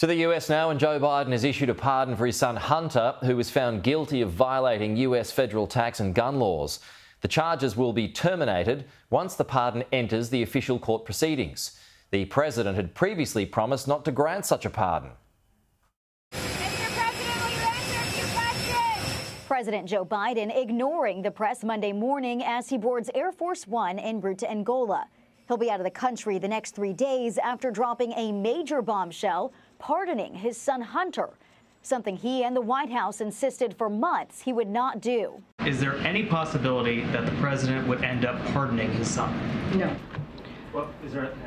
To the US now, and Joe Biden has issued a pardon for his son Hunter, who was found guilty of violating US federal tax and gun laws. The charges will be terminated once the pardon enters the official court proceedings. The president had previously promised not to grant such a pardon. President Joe Biden ignoring the press Monday morning as he boards Air Force One en route to Angola. He'll be out of the country the next 3 days after dropping a major bombshell, pardoning his son Hunter, something he and the White House insisted for months he would not do. Is there any possibility that the president would end up pardoning his son? No. Well,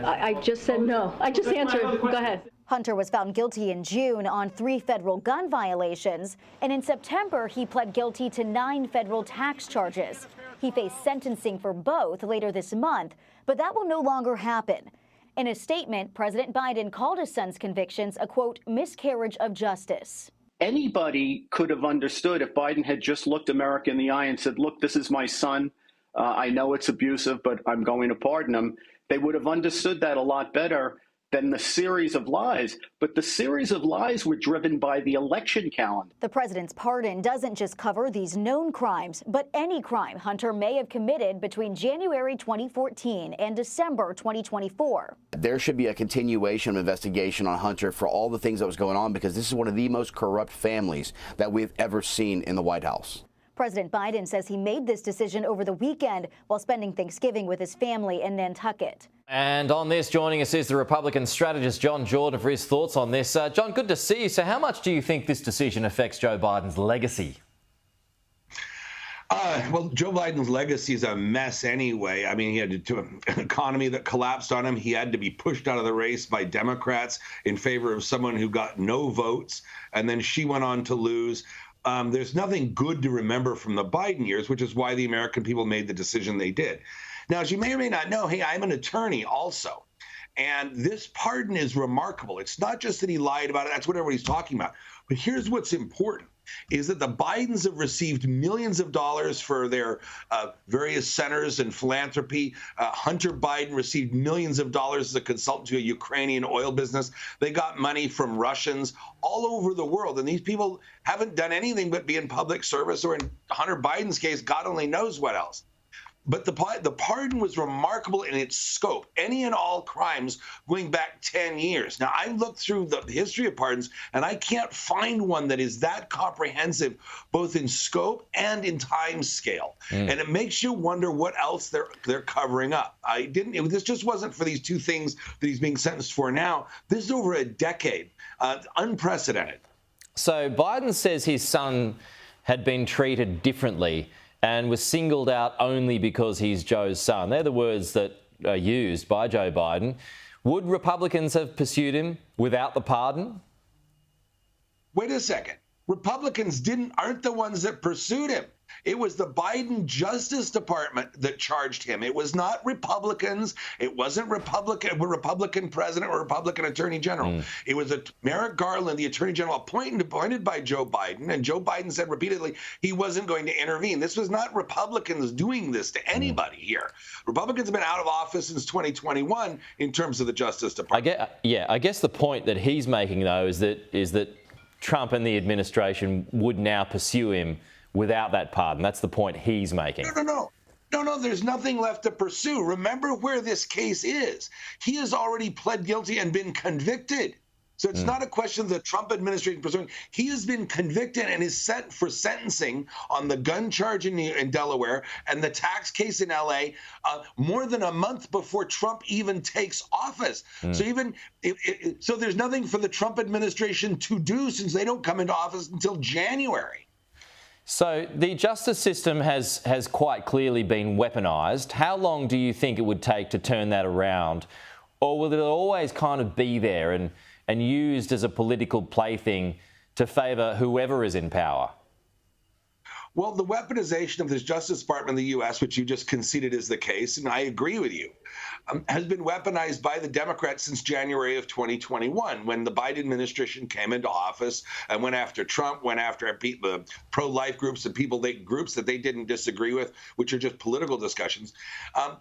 I just said no. I just answered. Go ahead. Hunter was found guilty in June on 3 federal gun violations, and in September he pled guilty to 9 federal tax charges. He faced sentencing for both later this month, but that will no longer happen. In a statement, President Biden called his son's convictions a, quote, miscarriage of justice. Anybody could have understood if Biden had just looked America in the eye and said, look, this is my son. I know it's abusive, but I'm going to pardon him. They would have understood that a lot better than the series of lies. But the series of lies were driven by the election calendar. The president's pardon doesn't just cover these known crimes, but any crime Hunter may have committed between January 2014 and December 2024. There should be a continuation of investigation on Hunter for all the things that was going on, because this is one of the most corrupt families that we've ever seen in the White House. President Biden says he made this decision over the weekend while spending Thanksgiving with his family in Nantucket. And on this, joining us is the Republican strategist John Jordan for his thoughts on this. John, good to see you. So how much do you think this decision affects Joe Biden's legacy? Well, Joe Biden's legacy is a mess anyway. I mean, he had an economy that collapsed on him. He had to be pushed out of the race by Democrats in favor of someone who got no votes, and then she went on to lose. There's nothing good to remember from the Biden years, which is why the American people made the decision they did. Now, as you may or may not know, hey, I'm an attorney also. And this pardon is remarkable. It's not just that he lied about it. That's what everybody's talking about. But here's what's important, is that the Bidens have received millions of dollars for their various centers and philanthropy. Hunter Biden received millions of dollars as a consultant to a Ukrainian oil business. They got money from Russians all over the world. And these people haven't done anything but be in public service, or in Hunter Biden's case, God only knows what else. But the pardon was remarkable in its scope, any and all crimes going back 10 years. Now, I looked through the history of pardons, and I can't find one that is that comprehensive, both in scope and in time scale. And it makes you wonder what else they're covering up. This just wasn't for these 2 things that he's being sentenced for now. This is over a decade, unprecedented. So Biden says his son had been treated differently and was singled out only because he's Joe's son. They're the words that are used by Joe Biden. Would Republicans have pursued him without the pardon? Wait a second. Republicans aren't the ones that pursued him. It was the Biden Justice Department that charged him. It was not Republicans. It wasn't Republican president or Republican attorney general. It was Merrick Garland, the attorney general, appointed by Joe Biden. And Joe Biden said repeatedly he wasn't going to intervene. This was not Republicans doing this to anybody here. Republicans have been out of office since 2021 in terms of the Justice Department. I guess the point that he's making, though, is that Trump and the administration would now pursue him without that pardon. That's the point he's making. No, there's nothing left to pursue. Remember where this case is. He has already pled guilty and been convicted. So it's not a question of the Trump administration pursuing. He has been convicted and is set for sentencing on the gun charge in Delaware and the tax case in L.A. More than a month before Trump even takes office. So there's nothing for the Trump administration to do, since they don't come into office until January. So the justice system has quite clearly been weaponised. How long do you think it would take to turn that around? Or will it always kind of be there and used as a political plaything to favour whoever is in power? Well, the weaponization of the Justice Department in the U.S., which you just conceded is the case, and I agree with you, has been weaponized by the Democrats since January of 2021, when the Biden administration came into office and went after Trump, went after the pro-life groups and groups that they didn't disagree with, which are just political discussions.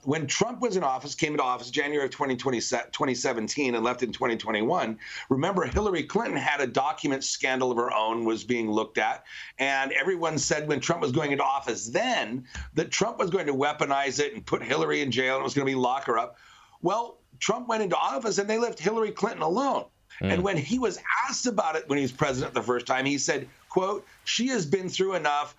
When Trump was in office, came into office January of 2017 and left in 2021, remember Hillary Clinton had a document scandal of her own was being looked at, and everyone said when Trump was going into office then that Trump was going to weaponize it and put Hillary in jail and it was going to be lock her up. Well, Trump went into office and they left Hillary Clinton alone. And when he was asked about it when he was president the first time, he said, quote, "She has been through enough.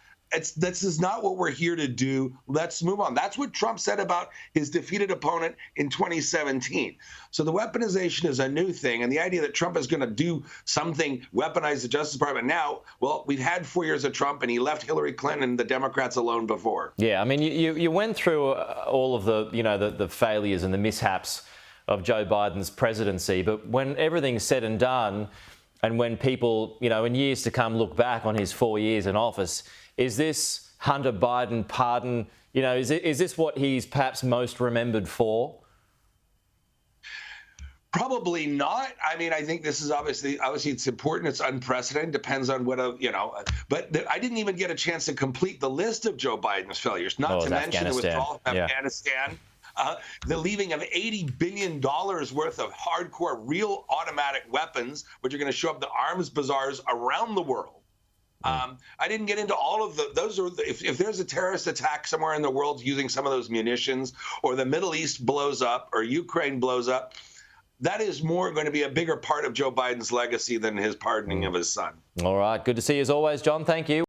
This is not what we're here to do. Let's move on." That's what Trump said about his defeated opponent in 2017. So the weaponization is a new thing. And the idea that Trump is going to do something, weaponize the Justice Department now, well, we've had 4 years of Trump and he left Hillary Clinton and the Democrats alone before. Yeah, I mean, you went through all of the failures and the mishaps of Joe Biden's presidency. But when everything's said and done, and when people, in years to come look back on his 4 years in office, is this Hunter Biden pardon, is this what he's perhaps most remembered for? Probably not. I mean, I think this is obviously it's important. It's unprecedented. Depends on what But I didn't even get a chance to complete the list of Joe Biden's failures. Not to mention the withdrawal of Afghanistan, the leaving of $80 billion worth of hardcore, real automatic weapons, which are going to show up the arms bazaars around the world. I didn't get into all of those. If there's a terrorist attack somewhere in the world using some of those munitions, or the Middle East blows up, or Ukraine blows up, that is going to be a bigger part of Joe Biden's legacy than his pardoning of his son. All right. Good to see you as always, John. Thank you.